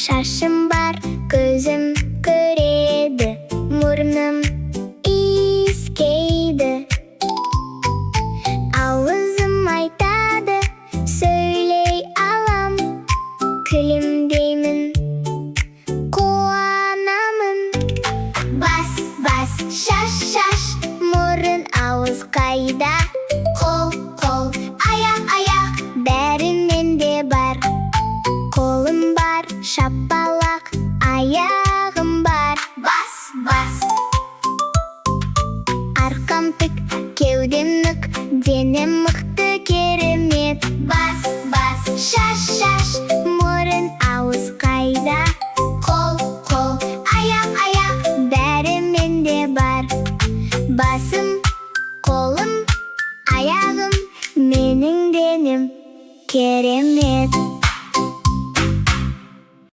шашым бар, көзім көреді, мұрным иіскейді. Ауызым айтады, сөйлей алам, күлімдеймін, қуанамын. Бас, бас, шаш, шаш, мұрын, ауыз қайда? Қол, қол, аяқ, аяқ, бәрі менде бар. Қолым бар, шапалақ, аяғым бар. Бас, бас. Арқам тік, кеудем нық, денем мықты, керемет. Бас, бас, шаш, шаш, мұрын, ауыз қайда? Қол, қол, аяқ, аяқ, бәрі менде бар. Басым, қолым, аяғым, менің денем керемет.